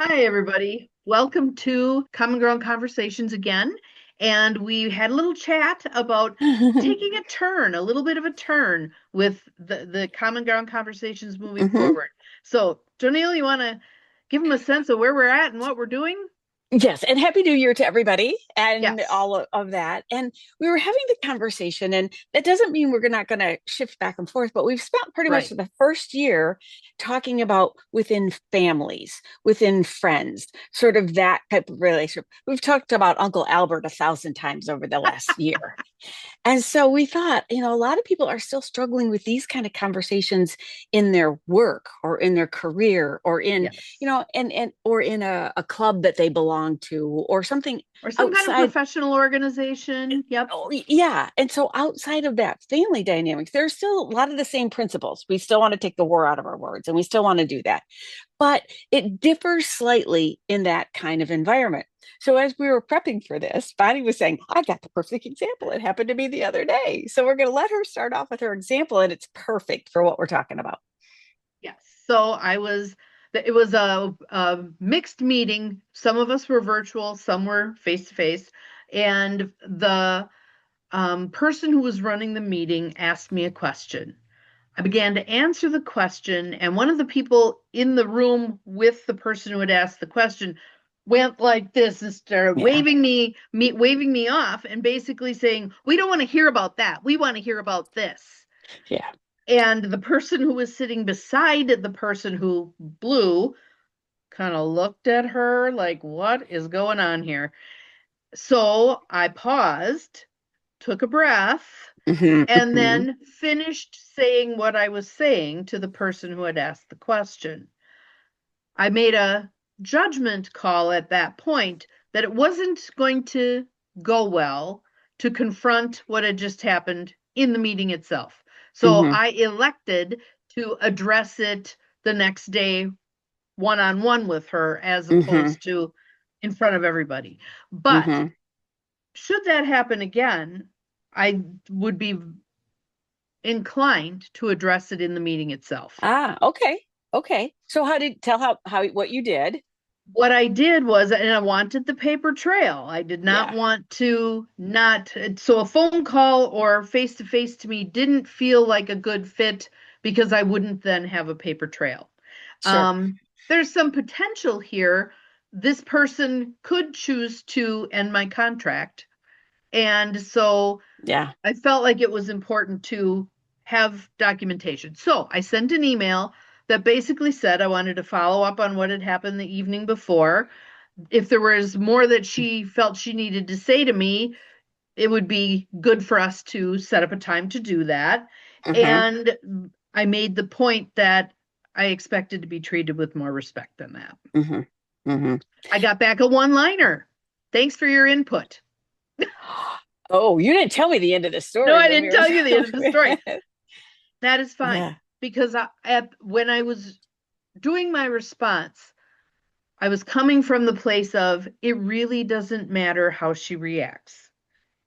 Hi, everybody. Welcome to Common Ground Conversations again. And we had a little chat about taking a turn, a little bit of a turn with the Common Ground Conversations moving hmm forward. So, JoNeil, you want to give them a sense of where we're at and what we're doing? Yes, and Happy New Year to everybody and Yes, all of that. And we were having the conversation, and that doesn't mean we're not going to shift back and forth, but we've spent pretty much right. the first year talking about within families, within friends, sort of that type of relationship. We've talked about Uncle Albert 1,000 times over the last year. And so we thought, a lot of people are still struggling with these kind of conversations in their work or in their career or in, Yes. and or in a club that they belong to or something Or some kind of outside. professional organization. Yep. Oh, yeah. And so outside of that family dynamics, there's still a lot of the same principles. We still want to take the war out of our words and we still want to do that. But it differs slightly in that kind of environment. So as we were prepping for this, Bonnie was saying, I got the perfect example. It happened to me the other day. So we're going to let her start off with her example, and it's perfect for what we're talking about. Yes. So it was a mixed meeting. Some of us were virtual, some were face to face. And the person who was running the meeting asked me a question. I began to answer the question, and one of the people in the room with the person who had asked the question went like this and started Yeah. waving me off, and basically saying, "We don't want to hear about that. We want to hear about this." Yeah. And the person who was sitting beside the person who blew kind of looked at her like, what is going on here? So I paused, took a breath, hmm and hmm then finished saying what I was saying to the person who had asked the question. I made a judgment call at that point that it wasn't going to go well to confront what had just happened in the meeting itself. So hmm I elected to address it the next day one on one with her as hmm opposed to in front of everybody. But hmm should that happen again, I would be inclined to address it in the meeting itself. Okay. Okay. So how what you did? What I did was, and I wanted the paper trail. I did not Yeah. want to not, so a phone call or face to face to me didn't feel like a good fit because I wouldn't then have a paper trail. Sure. Um, there's some potential here. This person could choose to end my contract. And so Yeah. I felt like it was important to have documentation. So I sent an email that basically said I wanted to follow up on what had happened the evening before. If there was more that she felt she needed to say to me, it would be good for us to set up a time to do that. hmm And I made the point that I expected to be treated with more respect than that. hmm hmm I got back a one liner. Thanks for your input. Oh, you didn't tell me the end of the No, story I when we didn't were. tell you the end of the story. That is fine Yeah. because when I was doing my response, I was coming from the place of it really doesn't matter how she reacts.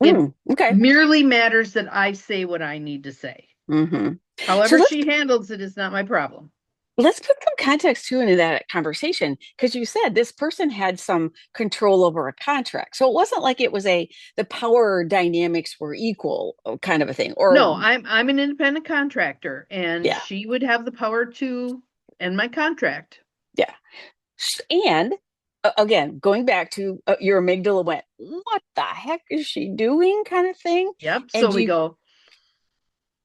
It Okay. merely matters that I say what I need to say. hmm So However she handles it is not my problem. let's put some context too into that conversation, because you said this person had some control over a contract. So it wasn't like it was the power dynamics were equal kind of a thing. Or No, I'm an independent contractor and yeah, she would have the power to end my contract. yeah. And again, going back to your amygdala went, what the heck is she doing kind of thing? Yep, so And we you go,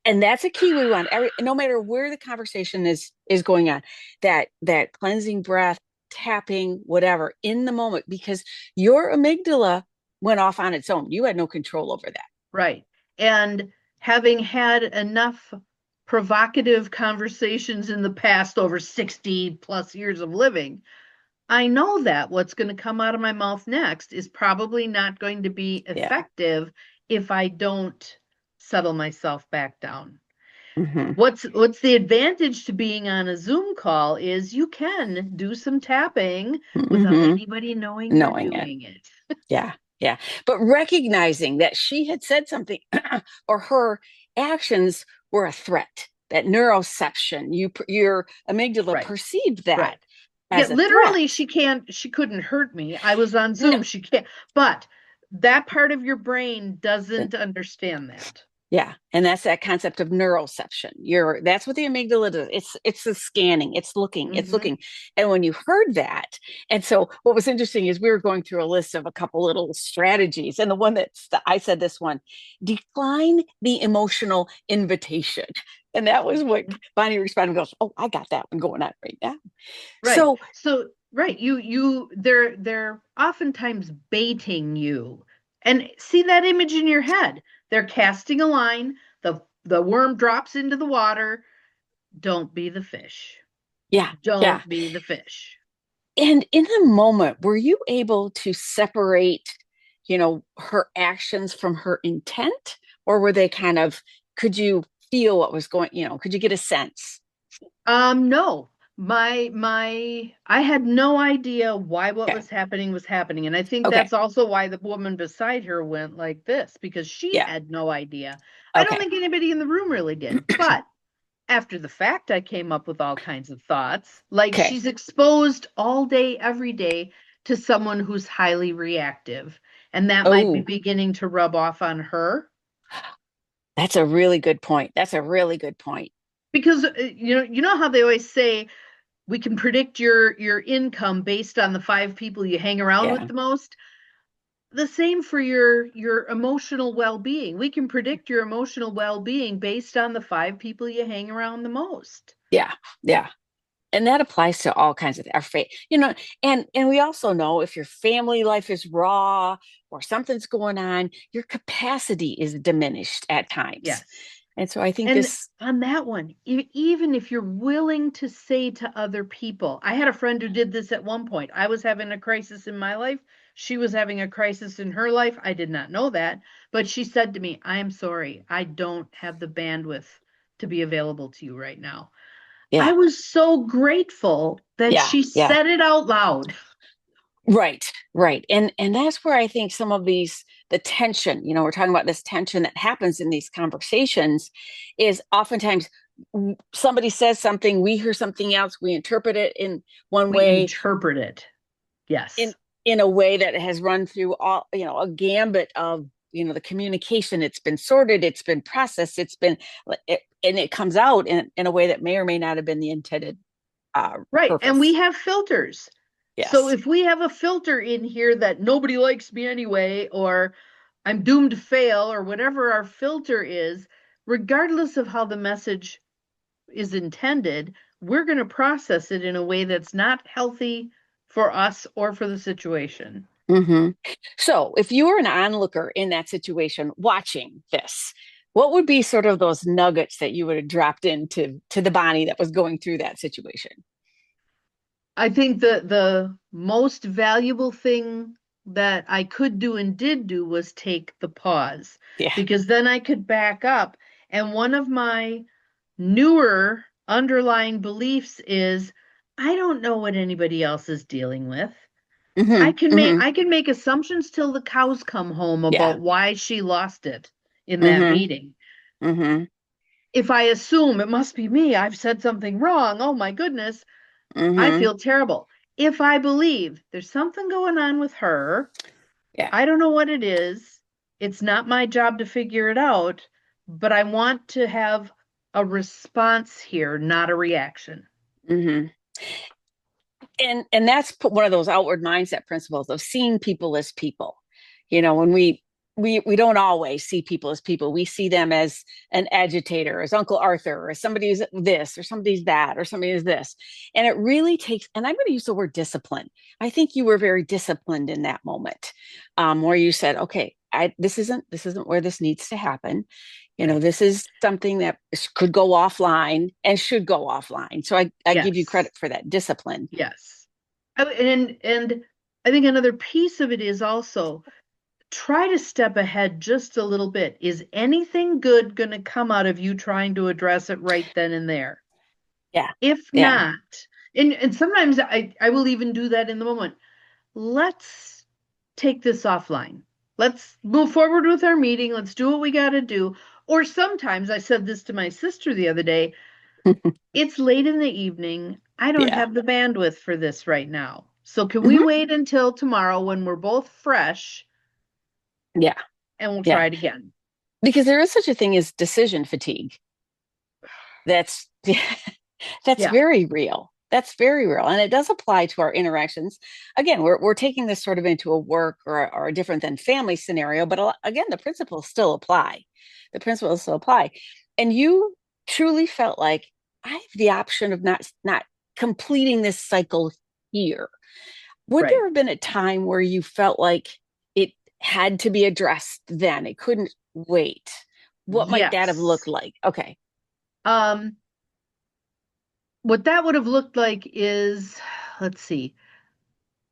and that's a key we want every no matter where the conversation is going on, that cleansing breath, tapping, whatever, in the moment, because your amygdala went off on its own. You had no control over that. right. And having had enough provocative conversations in the past over 60 plus years of living, I know that what's going to come out of my mouth next is probably not going to be Yeah. effective if I don't settle myself back down. hmm What's the advantage to being on a Zoom call is you can do some tapping without hmm anybody knowing you're knowing it. doing it. Yeah, yeah. But recognizing that she had said something or her actions were a threat, that neuroception, your amygdala Right, perceived that. right. Yeah, as a literally threat. she couldn't hurt me. I was on No, Zoom. She can't, but that part of your brain doesn't understand that. yeah, and that's that concept of neuroception. That's what the amygdala does. It's the scanning, it's Hmm. looking. And when you heard that, and so what was interesting is we were going through a list of a couple little strategies, and the one I said this one, decline the emotional invitation. And that was what Bonnie responded, goes, oh, I got that one going on right now. Right. So So, right, they're oftentimes baiting you. And see that image in your head. They're casting a line, the worm drops into the water. Don't be the fish. yeah, yeah. Don't be the fish. And in the moment, were you able to separate, her actions from her intent? Or were they kind of, could you feel what was going, could you get a sense? No. I had no idea why what Okay. was happening. And I think Okay. that's also why the woman beside her went like this, because she Yeah. had no idea. I don't Okay. think anybody in the room really did. But after the fact, I came up with all kinds of thoughts. Like Okay. she's exposed all day, every day to someone who's highly reactive. And that might be Oh, beginning to rub off on her. that's a really good point. That's a really good point. Because you know how they always say we can predict your income based on the five people you hang around with Yeah. the most. The same for your emotional well-being. We can predict your emotional well-being based on the five people you hang around the most. Yeah. Yeah. And that applies to all kinds of our faith, and we also know if your family life is raw or something's going on, your capacity is diminished at times. Yes. And so I think And this, on that one, even if you're willing to say to other people, I had a friend who did this at one point. I was having a crisis in my life. She was having a crisis in her life. I did not know that, but she said to me, I am sorry. I don't have the bandwidth to be available to you right now. I yeah, was so grateful that yeah, she yeah. said it out loud. Right, right. And that's where I think some of the tension, we're talking about this tension that happens in these conversations is oftentimes somebody says something, we hear something else, we interpret it in one We way, interpret it. in Yes. in a way that has run through all, a gambit of, the communication. It's been sorted, it's been processed, and it comes out in a way that may or may not have been the intended Right. And we purpose. have filters. So Yes. if we have a filter in here that nobody likes me anyway, or I'm doomed to fail, or whatever our filter is, regardless of how the message is intended, we're going to process it in a way that's not healthy for us or for the situation. Hmm. So, if you were an onlooker in that situation watching this, what would be sort of those nuggets that you would have dropped into to the Bonnie that was going through that situation? I think the most valuable thing that I could do and did do was take the pause, Yeah. because then I could back up. And one of my newer underlying beliefs is I don't know what anybody else is dealing with. Hmm. Hmm. I can make assumptions till the cows come home Yeah. about why she lost it in that Hmm. meeting. Hmm. If I assume it must be me, I've said something wrong. Oh my goodness, I Hmm. feel terrible. If I believe there's something going on with her, Yeah. I don't know what it is. It's not my job to figure it out, but I want to have a response here, not a reaction. Hmm. And that's one of those outward mindset principles of seeing people as people. When we don't always see people as people. We see them as an agitator, as Uncle Arthur, or as somebody who's this, or somebody's that, or somebody is this. And it really takes, and I'm going to use the word discipline. I think you were very disciplined in that moment, where you said, okay, this isn't where this needs to happen. Right. This is something that could go offline and should go offline. So I give you Yes. credit for that discipline. Yes. And I think another piece of it is also try to step ahead just a little bit. Is anything good going to come out of you trying to address it right then and there? Yeah. If Yeah. not, and sometimes I will even do that in the moment. Let's take this offline. Let's move forward with our meeting. Let's do what we got to do. Or sometimes I said this to my sister the other day. It's late in the evening. I don't Yeah. have the bandwidth for this right now. So can we Hmm. wait until tomorrow when we're both fresh Yeah. and we'll Yeah. try it again? Because there is such a thing as decision fatigue. That's that's Yeah, very real. That's very real. And it does apply to our interactions. Again, we're taking this sort of into a work or a different than family scenario, but again, the principles still apply. The principles still apply. And you truly felt like I have the option of not completing this cycle here. Would right. there have been a time where you felt like it had to be addressed then? It couldn't wait. What might that have looked Yes. like? Okay. Um, what that would have looked like is, let's see,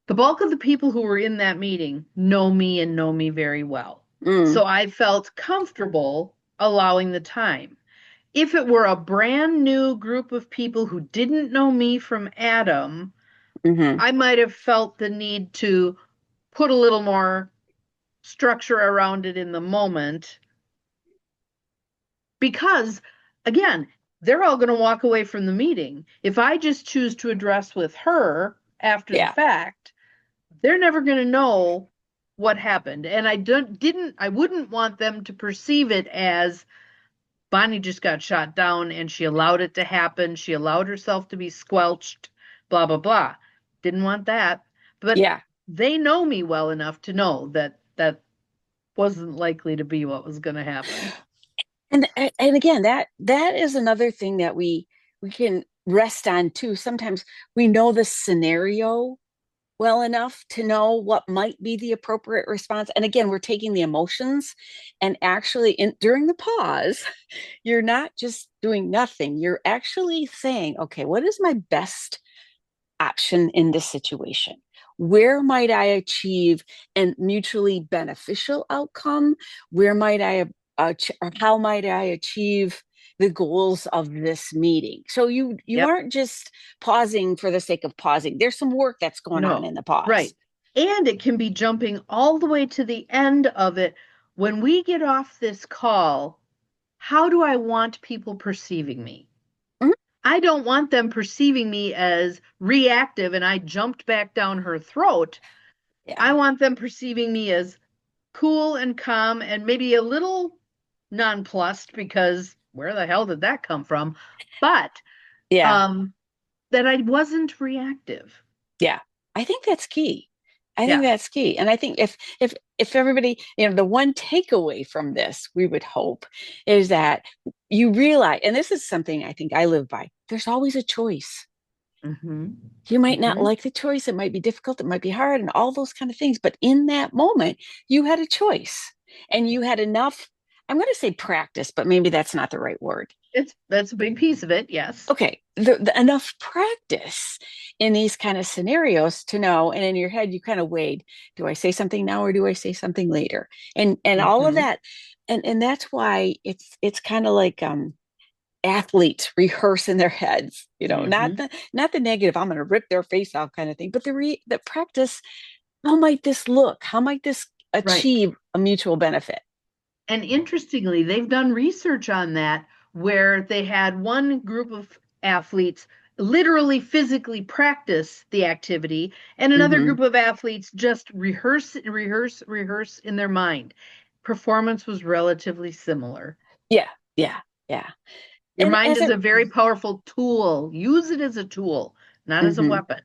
the bulk of the people who were in that meeting know me and know me very well. Mm, So I felt comfortable allowing the time. If it were a brand new group of people who didn't know me from Adam, hmm. I might have felt the need to put a little more structure around it in the moment because, again, they're all going to walk away from the meeting. If I just choose to address with her after the Yeah. fact, they're never going to know what happened. And I wouldn't want them to perceive it as Bonnie just got shot down and she allowed it to happen. She allowed herself to be squelched, blah, blah, blah. Didn't want that. But Yeah. they know me well enough to know that that wasn't likely to be what was going to happen. And again, that is another thing that we can rest on too. Sometimes we know the scenario well enough to know what might be the appropriate response. And again, we're taking the emotions and actually during the pause, you're not just doing nothing. You're actually saying, okay, what is my best option in this situation? Where might I achieve a mutually beneficial outcome? Where might I, or how might I achieve the goals of this meeting? So you Yep. aren't just pausing for the sake of pausing. There's some work that's going on No. in the pause. Right. And it can be jumping all the way to the end of it. When we get off this call, how do I want people perceiving me? Mhm. I don't want them perceiving me as reactive and I jumped back down her throat. Yeah, I want them perceiving me as cool and calm and maybe a little nonplussed because where the hell did that come from? But yeah, um that I wasn't reactive. yeah. I think that's key. I think Yeah. that's key. And I think if everybody, the one takeaway from this, we would hope, is that you realize, and this is something I think I live by, there's always a choice. Mm-hmm. You might not Mm-hmm. like the choice, it might be difficult, it might be hard, and all those kind of things. But in that moment, you had a choice and you had enough, I'm going to say practice, but maybe that's not the right word. That's a big piece of it, yes. Okay, enough practice in these kind of scenarios to know, and in your head you kind of weighed, do I say something now or do I say something later? And all of Mm-hmm. that, and that's why it's kind of like athletes rehearse in their heads, not Mm-hmm. the negative, I'm going to rip their face off kind of thing, but the practice, how might this look, how might this Right. achieve a mutual benefit? And interestingly, they've done research on that where they had one group of athletes literally physically practice the activity and another Hmm. group of athletes just rehearse in their mind. Performance was relatively similar. Yeah, yeah, yeah. Your And mind as is it a very powerful tool. Use it as a tool, not as a mhm. weapon.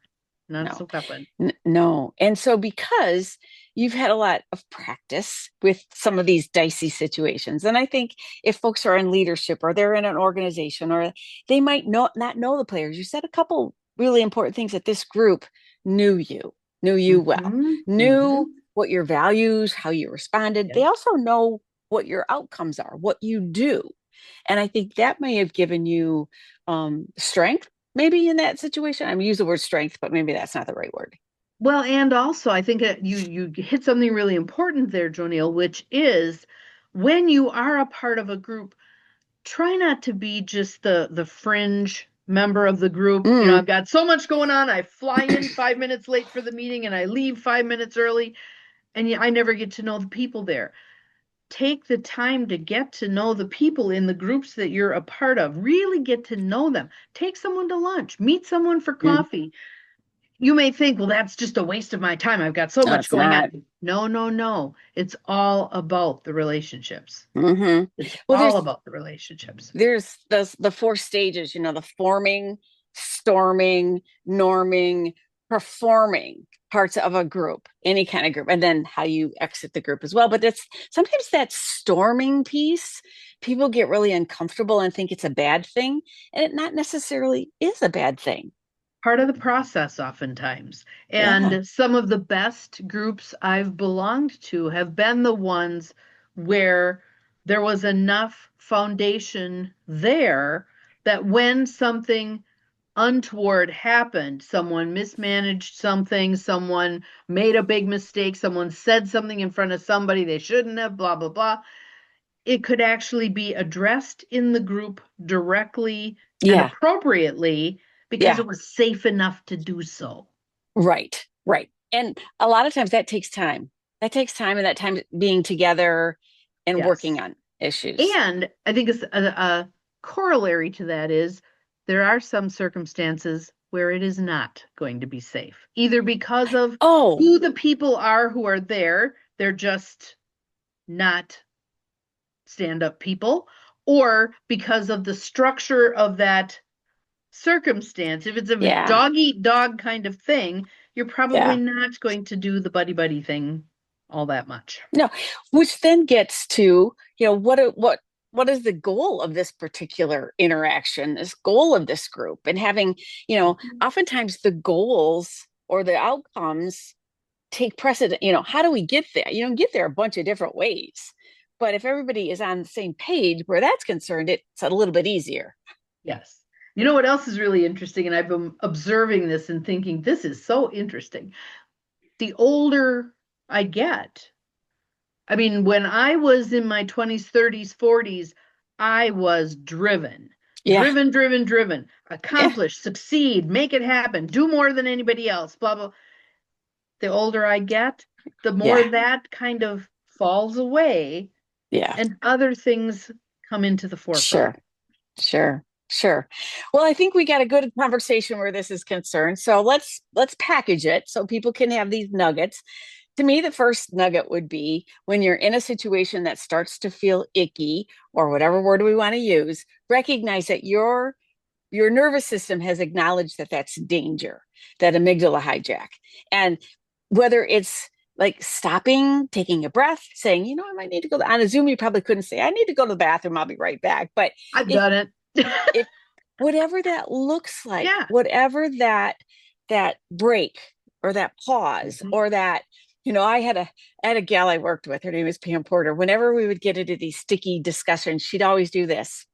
Not as No, a weapon. no. And so, because you've had a lot of practice with some of these dicey situations, and I think if folks are in leadership or they're in an organization or they might not know the players, you said a couple really important things that this group knew knew you well, Mm-hmm. knew Mm-hmm. what your values, how you responded. They Yes. also know what your outcomes are, what you do. And I think that may have given you strength, maybe in that situation. I'm use the word strength, but maybe that's not the right word. Well, and also I think that you hit something really important there, JoNeil, which is when you are a part of a group, try not to be just the fringe member of the group. You know, Mm, I've got so much going on. I fly in 5 minutes late for the meeting and I leave 5 minutes early, and I never get to know the people there. take the time to get to know the people in the groups that you're a part of. Really get to know them. Take someone to lunch, meet someone for Mm. coffee. You may think, well, that's just a waste of my time. I've got so No, much it's going not. on. No, no, no. It's all about the relationships. Hmm. It's Well, all about the relationships. there's the four stages, the forming, storming, norming, performing parts of a group, any kind of group, and then how you exit the group as well. But that's sometimes that storming piece, people get really uncomfortable and think it's a bad thing, and it not necessarily is a bad thing. Part of the process, oftentimes. Yeah. And some of the best groups I've belonged to have been the ones where there was enough foundation there that when something untoward happened, someone mismanaged something, someone made a big mistake, someone said something in front of somebody they shouldn't have, blah, blah, blah, it could actually be addressed in the group directly and Yeah. appropriately because Yeah. it was safe enough to do so. Right. Right. And a lot of times that takes time. That takes time, and that time being together and working Yes. on issues. And I think a corollary to that is there are some circumstances where it is not going to be safe, either because of Oh, who the people are who are there, they're just not stand up people, or because of the structure of that circumstance. If it's a yeah. dog eat dog kind of thing, you're probably Yeah. not going to do the buddy buddy thing all that much. No, which then gets to, what is the goal of this particular interaction, this goal of this group, and having, oftentimes the goals or the outcomes take precedent. How do we get there? You don't get there a bunch of different ways. But if everybody is on the same page where that's concerned, it's a little bit easier. Yes. You know what else is really interesting? And I've been observing this and thinking, this is so interesting. The older I get, I mean, when I was in my 20s, 30s, 40s, I was driven, Yeah. driven, Yeah. accomplish, succeed, make it happen, do more than anybody else, blah, blah. The older I get, the more Yeah. that kind of falls away Yeah. and other things come into the forefront. Sure. Sure. Sure. Well, I think we got a good conversation where this is concerned. So let's package it so people can have these nuggets. To me, the first nugget would be when you're in a situation that starts to feel icky, or whatever word we want to use, recognize that your nervous system has acknowledged that that's danger, that amygdala hijack. And whether it's like stopping, taking a breath, saying, I might need to go on a Zoom, you probably couldn't say, I need to go to the bathroom, I'll be right back. But I've if done it. if whatever that looks like, Yeah. whatever that break or that pause Mhm. or that, I had a gal I worked with, her name is Pam Porter. Whenever we would get into these sticky discussions, she'd always do this.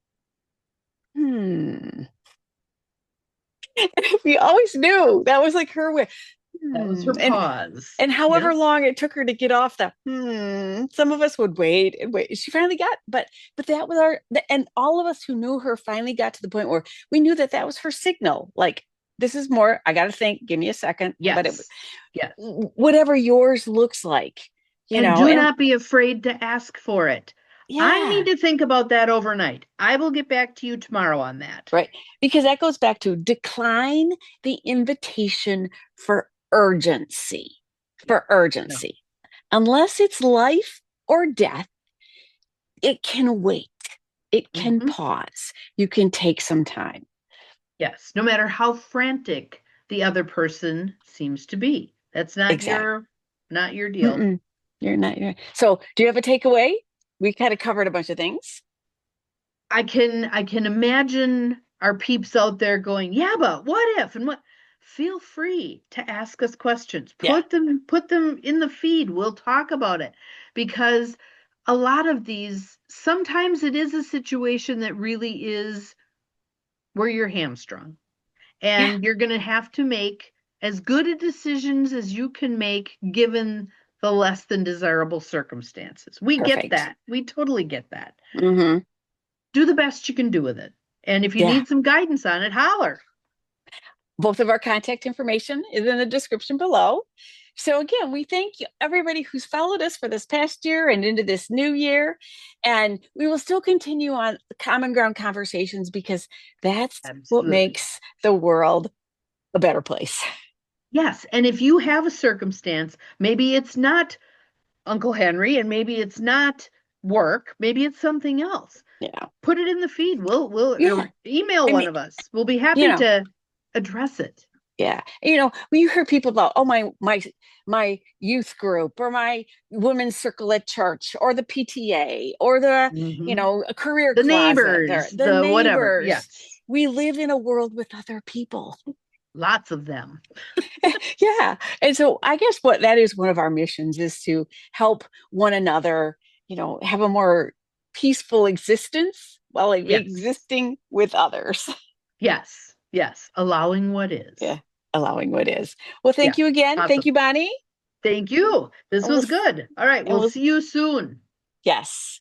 Hmm. We always knew that was like her way. That was her And pause. however Yes. long it took her to get off the some of us would wait and wait. She finally got, but that was and all of us who knew her finally got to the point where we knew that that was her signal. Like, this is more, I got to think, give me a second. But Yes. Yes. whatever yours looks like, And do and not be afraid to ask for it. I need yeah, to think about that overnight. I will get back to you tomorrow on that. right. Because that goes back to decline the invitation for urgency, Yeah. for No. urgency. Unless it's life or death, it can wait. It can Hmm. pause. You can take some time. Yes. No matter how frantic the other person seems to be. That's not Exactly. your deal. Mm-mm. You're not. So, do you have a takeaway? We kind of covered a bunch of things. I can imagine our peeps out there going, yeah, but what if and what? Feel free to ask us questions. Yeah, Put them in the feed. We'll talk about it because a lot of these sometimes it is a situation that really is where you're hamstrung yeah, and you're going to have to make as good a decisions as you can make given the less than desirable circumstances. We get perfect. that. We totally get that. Hmm. Do the best you can do with it. And if you Yeah. need some guidance on it, holler. Both of our contact information is in the description below. So again, we thank you, everybody who's followed us for this past year and into this new year. And we will still continue on common ground conversations because that's what Absolutely. makes the world a better place. Yes. And if you have a circumstance, maybe it's not Uncle Henry and maybe it's not work, maybe it's something else. Yeah. Put it in the feed. We'll Yeah. or email I one mean, of us. We'll be you happy know, to address it. yeah. When you hear people about, oh, my youth group or my women's circle at church or the PTA or the, Hmm. a career The closet, neighbors, the the whatever. neighbors. Yes. We live in a world with other people. Lots of them. Yeah. And so I guess what that is one of our missions is to help one another, have a more peaceful existence while Yes. existing with others. Yes. Yes. Allowing what Yeah. is. Allowing what is. Well, thank you Yes. again. Thank Awesome. you, Bonnie. Thank you. This And we'll, was good. All right. and We'll we'll, see you soon. yes.